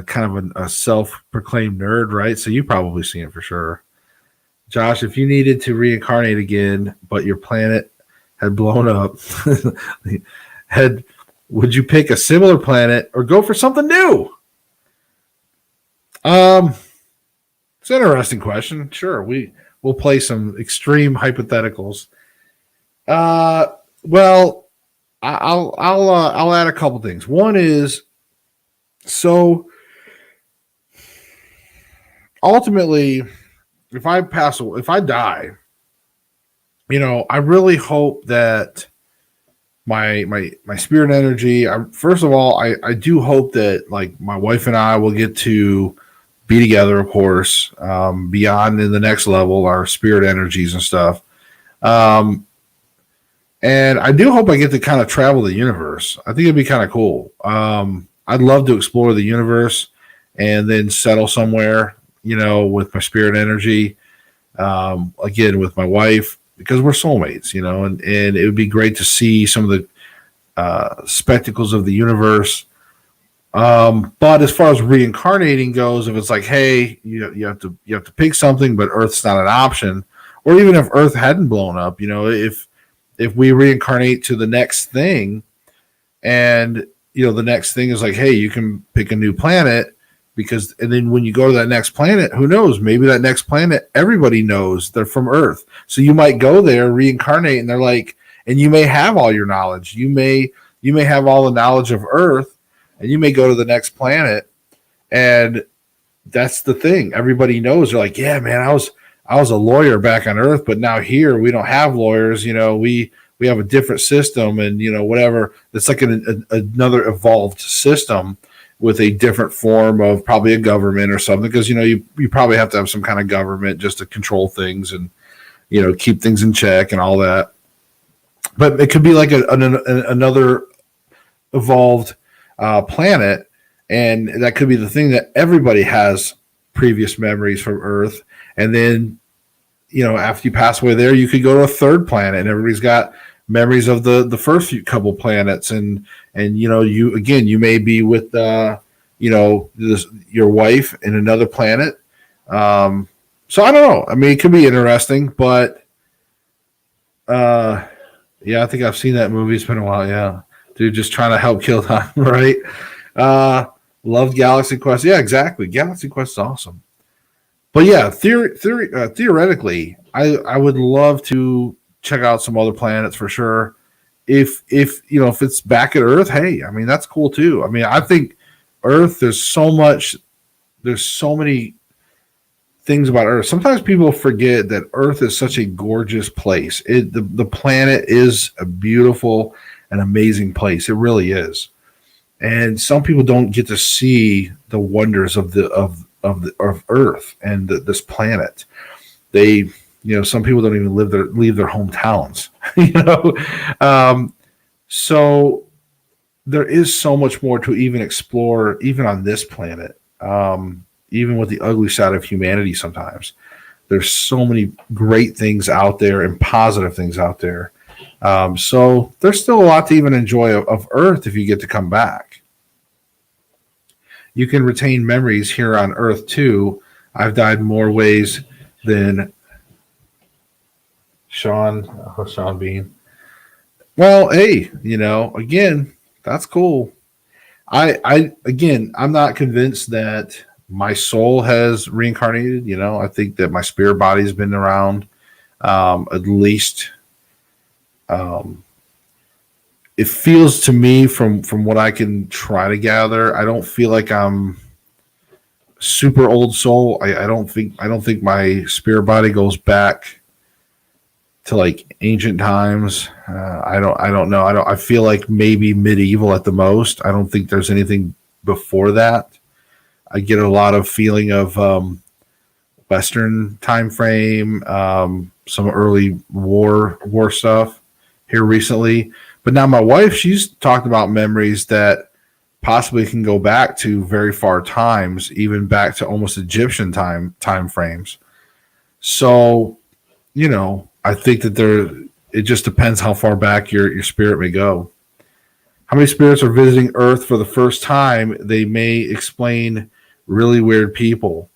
kind of a self-proclaimed nerd, right? So you've probably seen it for sure. Josh, if you needed to reincarnate again, but your planet had blown up, would you pick a similar planet or go for something new? It's an interesting question. Sure, we'll play some extreme hypotheticals. Well, I'll add a couple things. One is, so ultimately, if I die, I really hope that my spirit energy. First of all, I do hope that like my wife and I will get to be together, of course, beyond in the next level, our spirit energies and stuff. And I do hope I get to kind of travel the universe. I think it'd be kind of cool. I'd love to explore the universe and then settle somewhere, with my spirit energy. Again, with my wife, because we're soulmates, and it would be great to see some of the spectacles of the universe. But as far as reincarnating goes, if it's like, hey, you have to pick something, but Earth's not an option, or even if Earth hadn't blown up, if we reincarnate to the next thing, and the next thing is like, hey, you can pick a new planet, and then when you go to that next planet, who knows? Maybe that next planet, everybody knows they're from Earth, so you might go there, reincarnate, and they're like, and you may have all your knowledge, you may have all the knowledge of Earth. And you may go to the next planet, and that's the thing. Everybody knows. They're like, yeah, man, I was a lawyer back on Earth, but now here we don't have lawyers. We have a different system, and whatever. It's like another evolved system with a different form of probably a government or something. Because you probably have to have some kind of government just to control things and keep things in check and all that. But it could be like another evolved planet, and that could be the thing that everybody has previous memories from Earth, and then after you pass away there, you could go to a third planet, and everybody's got memories of the first few couple planets, and you may be with your wife in another planet. So I don't know. I mean, it could be interesting, but yeah, I think I've seen that movie. It's been a while. Yeah. Dude, just trying to help kill time, right? Loved Galaxy Quest. Yeah, exactly. Galaxy Quest is awesome. But yeah, theoretically, I would love to check out some other planets for sure. If it's back at Earth, hey, I mean that's cool too. I mean, I think Earth, there's so many things about Earth. Sometimes people forget that Earth is such a gorgeous place. The planet is a beautiful, an amazing place. It really is. And some people don't get to see the wonders of Earth and this planet. They, some people don't even leave their hometowns, so there is so much more to even explore, even on this planet, even with the ugly side of humanity. Sometimes there's so many great things out there and positive things out there. So there's still a lot to even enjoy of Earth if you get to come back. You can retain memories here on Earth too. I've died more ways than Sean Bean. Well, hey, again, that's cool. I'm not convinced that my soul has reincarnated. I think that my spirit body's been around, at least. It feels to me from what I can try to gather, I don't feel like I'm super old soul. I don't think my spirit body goes back to like ancient times. I don't know. I feel like maybe medieval at the most. I don't think there's anything before that. I get a lot of feeling of Western time frame, some early war stuff here recently. But now my wife, she's talked about memories that possibly can go back to very far times, even back to almost Egyptian time frames. So, I think that it just depends how far back your spirit may go. How many spirits are visiting Earth for the first time? They may explain really weird people.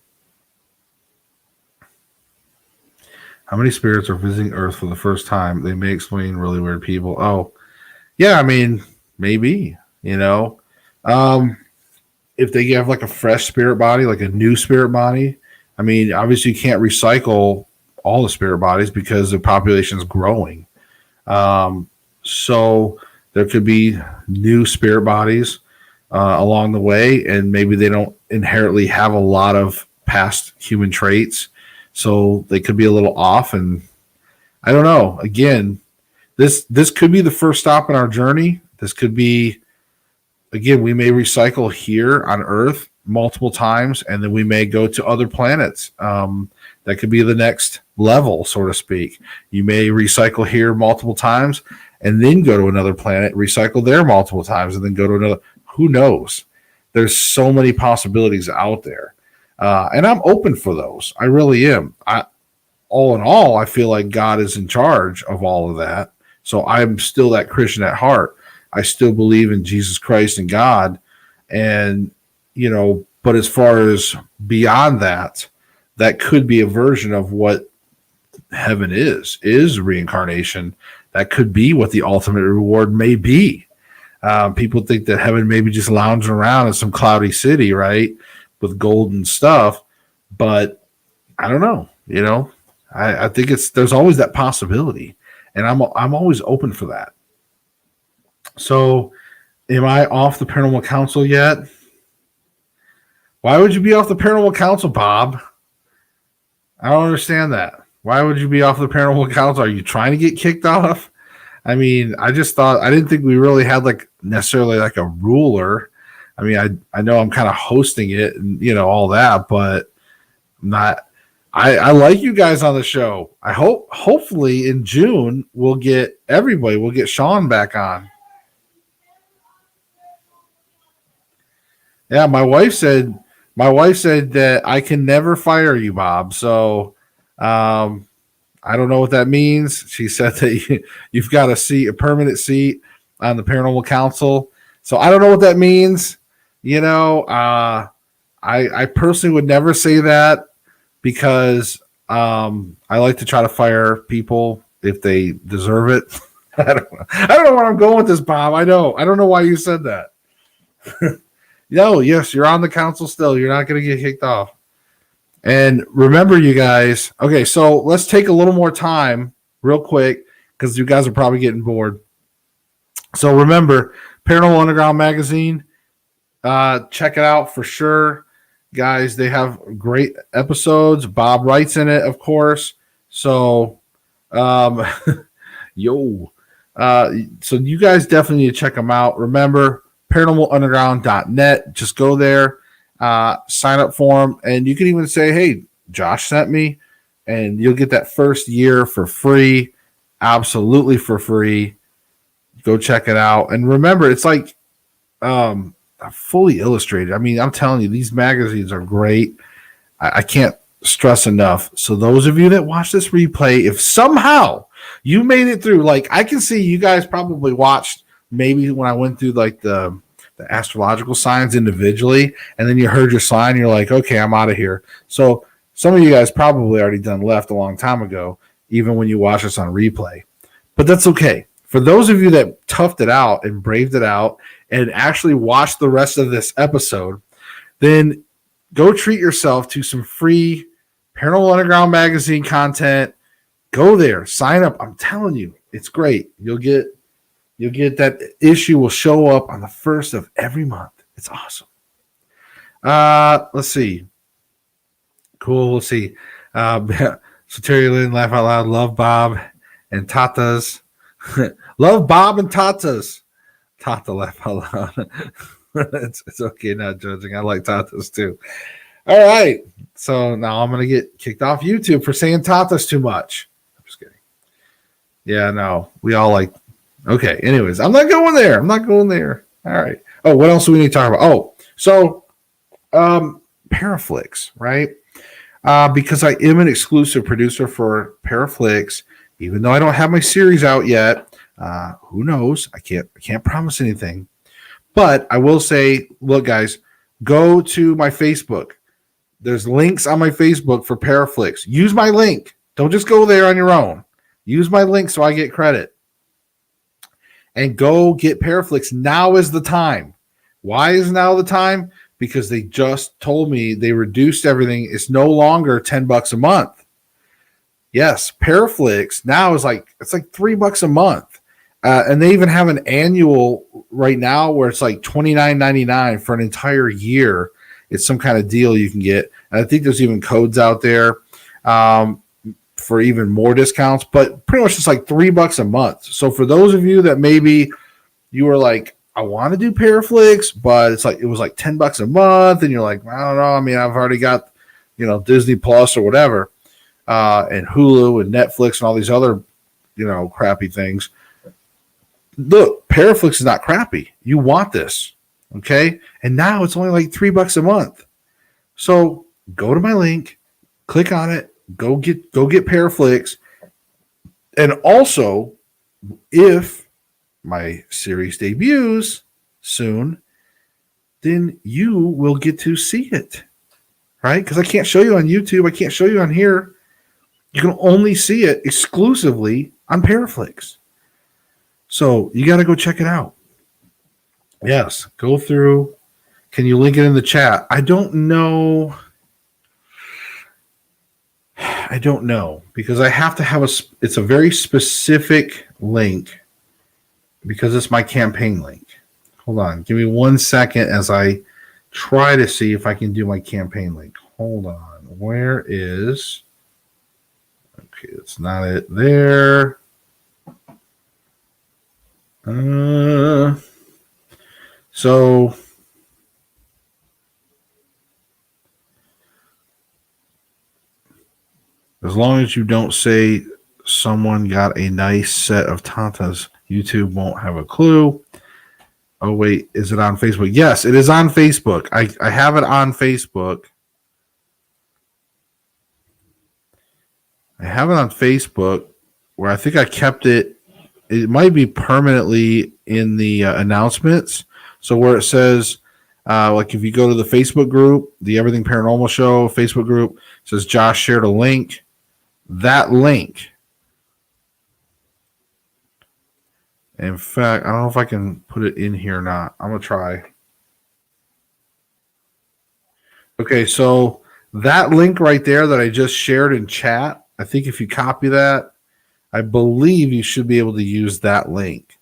How many spirits are visiting Earth for the first time? They may explain really weird people. Oh, yeah, I mean, maybe, you know. If they have like a fresh spirit body, like a new spirit body, I mean, obviously you can't recycle all the spirit bodies because the population is growing. So there could be new spirit bodies along the way, and maybe they don't inherently have a lot of past human traits, so they could be a little off. And I don't know. Again, this could be the first stop in our journey. This could be, again, we may recycle here on Earth multiple times, and then we may go to other planets. That could be the next level, so to speak. You may recycle here multiple times and then go to another planet, recycle there multiple times, and then go to another. Who knows? There's so many possibilities out there. And I'm open for those. I really am. All in all, I feel like God is in charge of all of that. So I'm still that Christian at heart. I still believe in Jesus Christ and God. And, you know, but as far as beyond that, that could be a version of what heaven is reincarnation. That could be what the ultimate reward may be. People think that heaven may be just lounging around in some cloudy city, right, with golden stuff. But I don't know. You know, I think there's always that possibility, and I'm always open for that. So, am I off the Paranormal Council yet? Why would you be off the Paranormal Council, Bob? I don't understand that. Why would you be off the Paranormal Council? Are you trying to get kicked off? I mean, I didn't think we really had like necessarily like a ruler. I mean, I know I'm kind of hosting it and, you know, all that, but I'm not. I like you guys on the show. Hopefully in June we'll get Sean back on. Yeah, my wife said that I can never fire you, Bob. So I don't know what that means. She said that you've got a permanent seat on the Paranormal Council. So I don't know what that means. You know, I personally would never say that because I like to try to fire people if they deserve it. I don't know where I'm going with this, Bob. I don't know why you said that. No, yes, you're on the council still. You're not going to get kicked off. And remember, you guys, okay, so let's take a little more time real quick because you guys are probably getting bored. So remember, Paranormal Underground magazine, check it out for sure. Guys, they have great episodes. Bob writes in it, of course. So, so you guys definitely need to check them out. Remember, paranormalunderground.net. Just go there, sign up for them, and you can even say, hey, Josh sent me, and you'll get that first year for free, absolutely for free. Go check it out. And remember, it's like fully illustrated. I mean, I'm telling you, these magazines are great. I can't stress enough. So those of you that watch this replay, if somehow you made it through, like I can see you guys probably watched maybe when I went through like the astrological signs individually, and then you heard your sign, you're like, okay, I'm out of here. So some of you guys probably already done left a long time ago, even when you watch us on replay. But that's okay. For those of you that toughed it out and braved it out and actually watched the rest of this episode, then go treat yourself to some free Paranormal Underground magazine content. Go there, sign up. I'm telling you, it's great. You'll get that issue will show up on the first of every month. It's awesome. Let's see. Cool. Let's see. So Terry Lynn, laugh out loud. Love Bob and Tatas. Love Bob and Tatas. Tata, laugh out loud. it's okay, not judging. I like Tatas too. All right. So now I'm going to get kicked off YouTube for saying Tatas too much. I'm just kidding. Yeah, no. We all like. Okay. Anyways, I'm not going there. All right. Oh, what else do we need to talk about? Oh, so Paraflix, right? Because I am an exclusive producer for Paraflix, even though I don't have my series out yet. Who knows? I can't promise anything. But I will say, look, guys, go to my Facebook. There's links on my Facebook for Paraflix. Use my link. Don't just go there on your own. Use my link so I get credit. And go get Paraflix. Now is the time. Why is now the time? Because they just told me they reduced everything. It's no longer $10 a month. Yes, Paraflix now is it's like $3 a month. And they even have an annual right now where it's like $29.99 for an entire year. It's some kind of deal you can get. And I think there's even codes out there for even more discounts, but pretty much it's like $3 a month. So for those of you that maybe you were like, I want to do Paraflix, but it was like $10 a month, and you're like, I don't know. I mean, I've already got, Disney Plus or whatever, and Hulu and Netflix and all these other, crappy things. Look, Paraflix is not crappy. You want this, okay? And now it's only like $3 a month. So go to my link, click on it, go get Paraflix, and also if my series debuts soon, then you will get to see it, right? Because I can't show you on YouTube. I can't show you on here. You can only see it exclusively on Paraflix. So you got to go check it out. Yes, go through. Can you link it in the chat? I don't know because I have to have it's a very specific link because it's my campaign link. Hold on. Give me 1 second as I try to see if I can do my campaign link. Hold on. Where is... Okay, it's not it there. So as long as you don't say someone got a nice set of tantas, YouTube won't have a clue. Oh, wait, is it on Facebook? Yes, it is on Facebook. I have it on Facebook. I have it on Facebook where I think I kept it. It might be permanently in the announcements. So where it says, like if you go to the Facebook group, the Everything Paranormal Show Facebook group, it says Josh shared a link. That link. In fact, I don't know if I can put it in here or not. I'm going to try. Okay, so that link right there that I just shared in chat, I think if you copy that, I believe you should be able to use that link.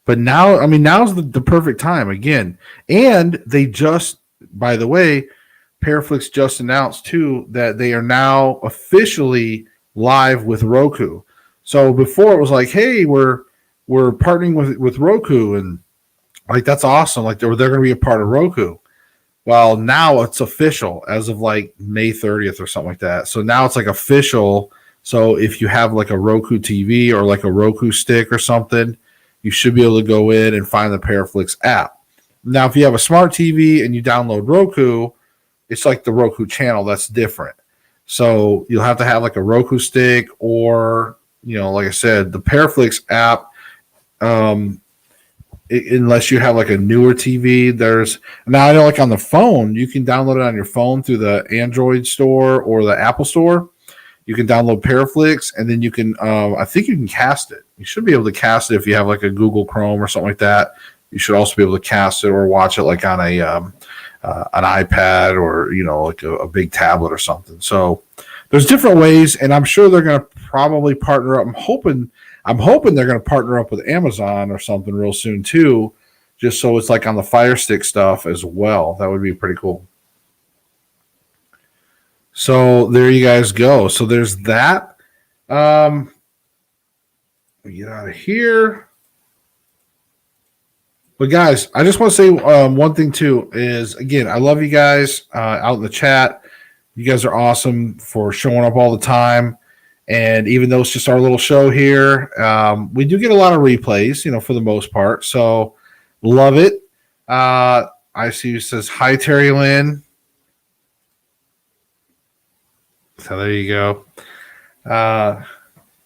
But now, I mean, now's the perfect time again. And they just, by the way, Paraflix just announced too that they are now officially live with Roku. So before it was like, hey, we're partnering with Roku, and like that's awesome. Like they're going to be a part of Roku. Well, now it's official as of like May 30th or something like that. So now it's like official. So if you have like a Roku TV or like a Roku stick or something, you should be able to go in and find the Paraflix app. Now, if you have a smart TV and you download Roku, it's like the Roku channel. That's different. So you'll have to have like a Roku stick or, like I said, the Paraflix app. Unless you have like a newer TV, now I know like on the phone, you can download it on your phone through the Android store or the Apple store. You can download Paraflix, and then you can, I think you can cast it. You should be able to cast it if you have like a Google Chrome or something like that. You should also be able to cast it or watch it like on an iPad or, like a big tablet or something. So there's different ways, and I'm sure they're going to probably partner up. I'm hoping they're going to partner up with Amazon or something real soon too, just so it's like on the Fire Stick stuff as well. That would be pretty cool. So there you guys go. So there's that. We get out of here. But guys, I just want to say one thing too is, again, I love you guys out in the chat. You guys are awesome for showing up all the time. And even though it's just our little show here, we do get a lot of replays, for the most part. So love it. I see you says, hi, Terry Lynn. So there you go.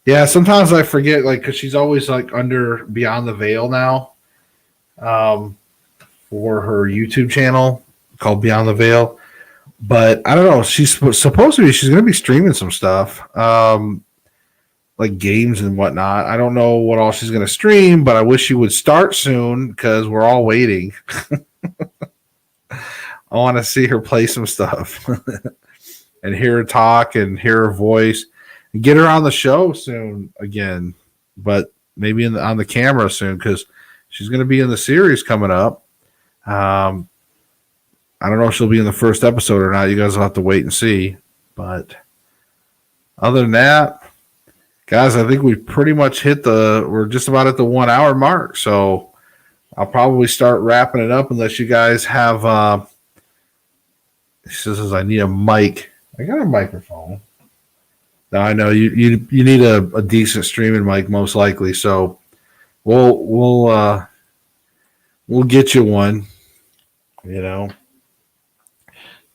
Yeah, sometimes I forget, like, because she's always like under Beyond the Veil now for her YouTube channel called Beyond the Veil. But I don't know. She's supposed to be. She's going to be streaming some stuff, like games and whatnot. I don't know what all she's going to stream, but I wish she would start soon because we're all waiting. I want to see her play some stuff and hear her talk and hear her voice and get her on the show soon again. But maybe on the camera soon because she's going to be in the series coming up. I don't know if she'll be in the first episode or not. You guys will have to wait and see. But other than that, guys, I think we've pretty much we're just about at the 1 hour mark. So I'll probably start wrapping it up unless you guys have, she says, I need a mic. I got a microphone. Now I know you need a decent streaming mic most likely. So we'll get you one,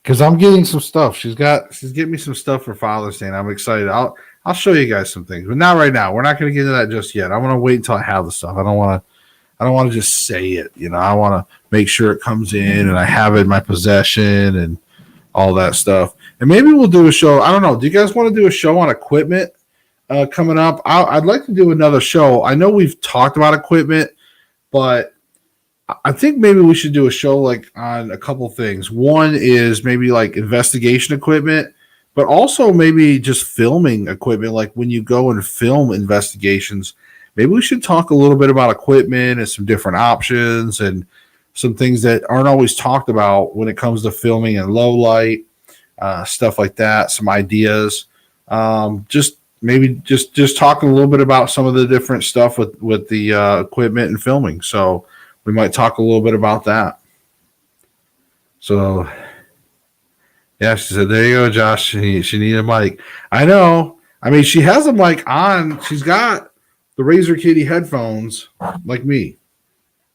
because I'm getting some stuff. She's getting me some stuff for Father's Day, and I'm excited. I'll show you guys some things, but not right now. We're not going to get into that just yet. I want to wait until I have the stuff. I don't want to just say it. I want to make sure it comes in and I have it in my possession and all that stuff. And maybe we'll do a show. I don't know. Do you guys want to do a show on equipment coming up? I'd like to do another show. I know we've talked about equipment, but I think maybe we should do a show like on a couple things. One is maybe like investigation equipment, but also maybe just filming equipment. Like when you go and film investigations, maybe we should talk a little bit about equipment and some different options and some things that aren't always talked about when it comes to filming in low light, stuff like that. Some ideas. Just talking a little bit about some of the different stuff with the equipment and filming. So we might talk a little bit about that. So, yeah, she said, there you go, Josh. She needed a mic. I know. I mean, she has a mic on. She's got the Razor Kitty headphones like me.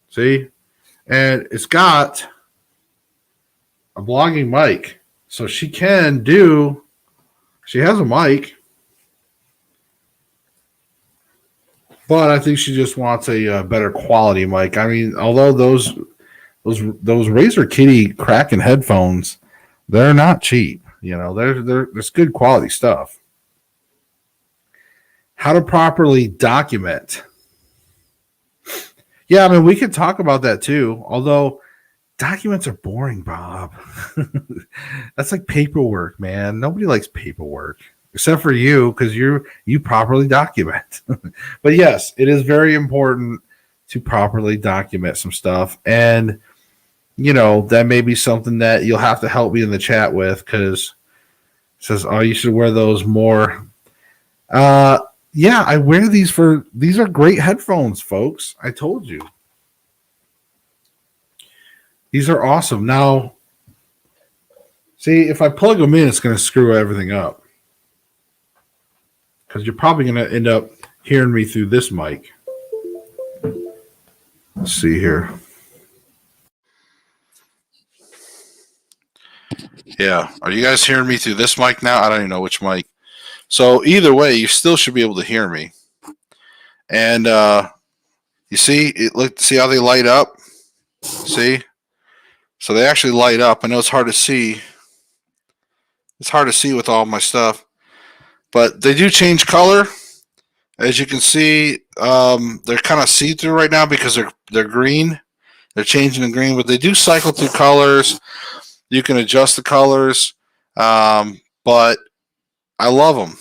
See? And it's got a blogging mic. So she has a mic. But I think she just wants a better quality mic. I mean, although those Razor Kitty Kraken headphones, they're not cheap. There's good quality stuff. How to properly document. Yeah, I mean, we could talk about that too. Although documents are boring, Bob. That's like paperwork, man. Nobody likes paperwork. Except for you, because you properly document. But yes, it is very important to properly document some stuff. And, that may be something that you'll have to help me in the chat with, because it says, oh, you should wear those more. Yeah, I wear these are great headphones, folks. I told you. These are awesome. Now, see, if I plug them in, it's going to screw everything up. Because you're probably going to end up hearing me through this mic. Let's see here. Yeah. Are you guys hearing me through this mic now? I don't even know which mic. So either way, you still should be able to hear me. And you see how they light up? See? So they actually light up. I know it's hard to see. It's hard to see with all my stuff. But they do change color. As you can see, they're kind of see-through right now because they're green. They're changing to green, but they do cycle through colors. You can adjust the colors, but I love them.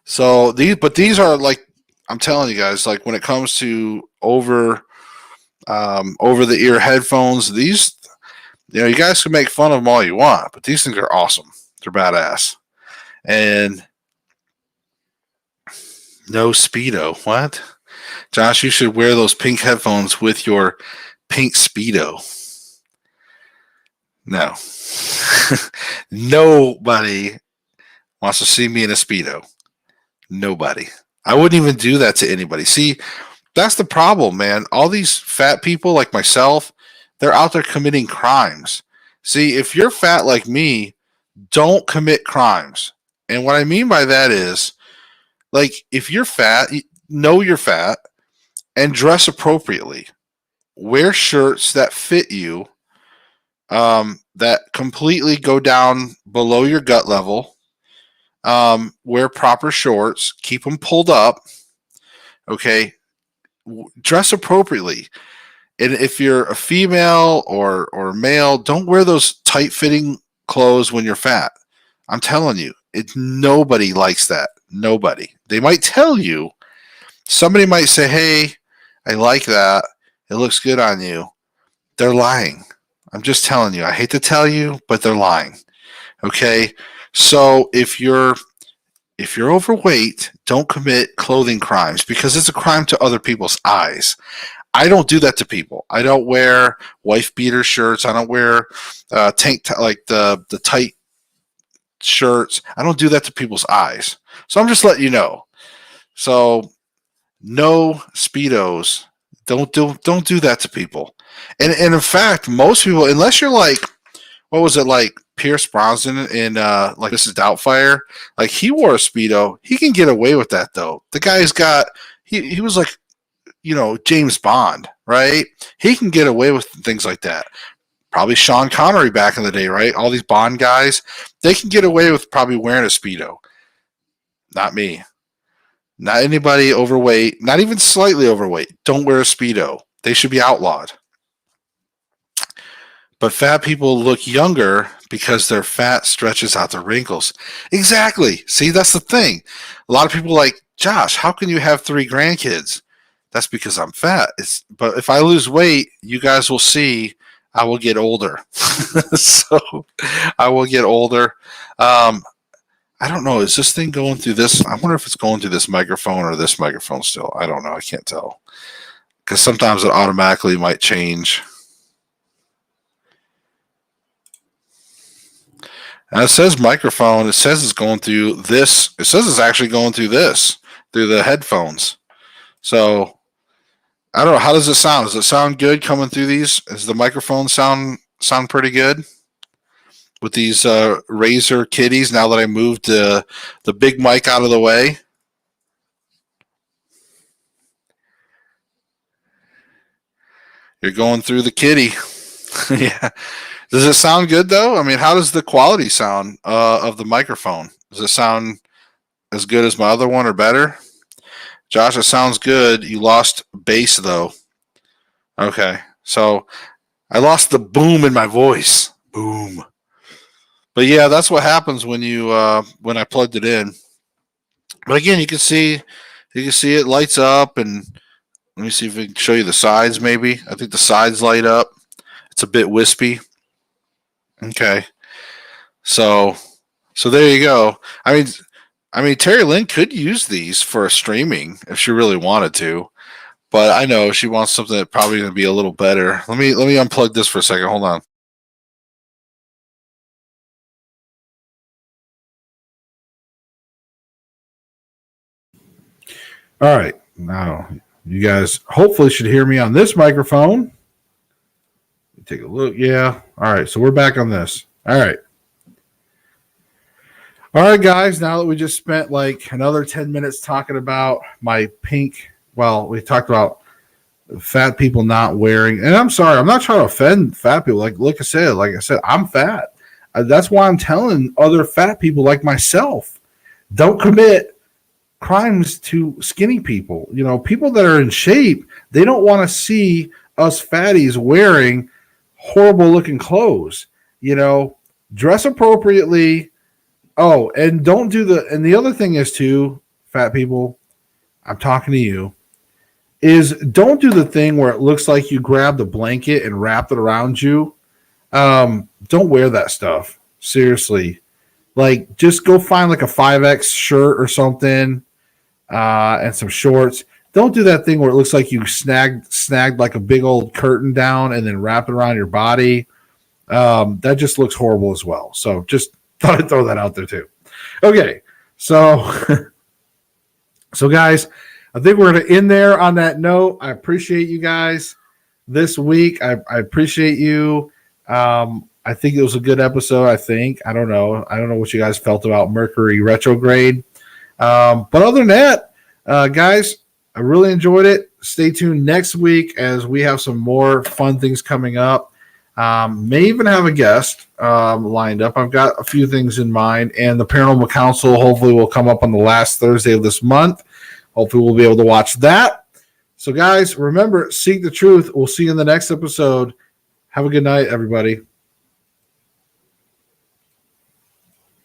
So these are like, I'm telling you guys, like when it comes to over the ear headphones, these, you guys can make fun of them all you want, but these things are awesome. They're badass. And no Speedo. What? Josh, you should wear those pink headphones with your pink Speedo. No. Nobody wants to see me in a Speedo. Nobody. I wouldn't even do that to anybody. See, that's the problem, man. All these fat people like myself, they're out there committing crimes. See, if you're fat like me, don't commit crimes. And what I mean by that is, like, if you're fat, know you're fat and dress appropriately. Wear shirts that fit you that completely go down below your gut level. Wear proper shorts. Keep them pulled up. Okay. Dress appropriately. And if you're a female or male, don't wear those tight fitting clothes when you're fat. I'm telling you, nobody likes that. Nobody. They might tell you. Somebody might say, "Hey, I like that. It looks good on you." They're lying. I'm just telling you. I hate to tell you, but they're lying. Okay? So if you're overweight, don't commit clothing crimes because it's a crime to other people's eyes. I don't do that to people. I don't wear wife beater shirts. I don't wear like the tight shirts. I don't do that to people's eyes. So I'm just letting you know. So no Speedos. Don't do that to people. And in fact, most people, unless you're like, what was it, like Pierce Brosnan in like Mrs. Doubtfire, like he wore a Speedo. He can get away with that though. The guy's got he was like, James Bond, right? He can get away with things like that. Probably Sean Connery back in the day, right? All these Bond guys, they can get away with probably wearing a Speedo. Not me. Not anybody overweight, not even slightly overweight. Don't wear a Speedo. They should be outlawed. But fat people look younger because their fat stretches out the wrinkles. Exactly. See, that's the thing. A lot of people like, Josh, how can you have 3 grandkids? That's because I'm fat. But if I lose weight, you guys will see I will get older. So I will get older. I don't know. Is this thing going through this? I wonder if it's going through this microphone or this microphone still. I don't know. I can't tell. Because sometimes it automatically might change. And it says microphone. It says it's going through this. It says it's actually going through this, through the headphones. So I don't know. How does it sound? Does it sound good coming through these? Does the microphone sound pretty good with these Razer kitties? Now that I moved the big mic out of the way. You're going through the kitty. Yeah. Does it sound good though? I mean, how does the quality sound of the microphone? Does it sound as good as my other one or better? Josh, it sounds good. You lost bass though. Okay. So I lost the boom in my voice. Boom. But yeah, that's what happens when you when I plugged it in. But again, you can see it lights up, and let me see if we can show you the sides maybe. I think the sides light up. It's a bit wispy. Okay. So there you go. I mean, Terry Lynn could use these for a streaming if she really wanted to, but I know she wants something that probably going to be a little better. Let me unplug this for a second. Hold on. All right. Now you guys hopefully should hear me on this microphone. Take a look. Yeah. All right. So we're back on this. All right. All right, guys. Now that we just spent like another 10 minutes talking about my pink, well, we talked about fat people not wearing, and I'm sorry, I'm not trying to offend fat people. Like I said, I'm fat. That's why I'm telling other fat people like myself, don't commit crimes to skinny people. People that are in shape, they don't want to see us fatties wearing horrible looking clothes. Dress appropriately. Oh, and don't do and the other thing is too, fat people, I'm talking to you, is don't do the thing where it looks like you grabbed a blanket and wrapped it around you. Don't wear that stuff. Seriously. Like, just go find like a 5X shirt or something, and some shorts. Don't do that thing where it looks like you snagged like a big old curtain down and then wrap it around your body. That just looks horrible as well. So just thought I'd throw that out there too. Okay, so guys, I think we're going to end there on that note. I appreciate you guys this week. I appreciate you. I think it was a good episode. I don't know what you guys felt about Mercury retrograde. But other than that, guys, I really enjoyed it. Stay tuned next week as we have some more fun things coming up. May even have a guest lined up. I've got a few things in mind, and the Paranormal Council hopefully will come up on the last Thursday of this month. Hopefully we'll be able to watch that. So guys, remember, seek the truth. We'll see you in the next episode. Have a good night, everybody.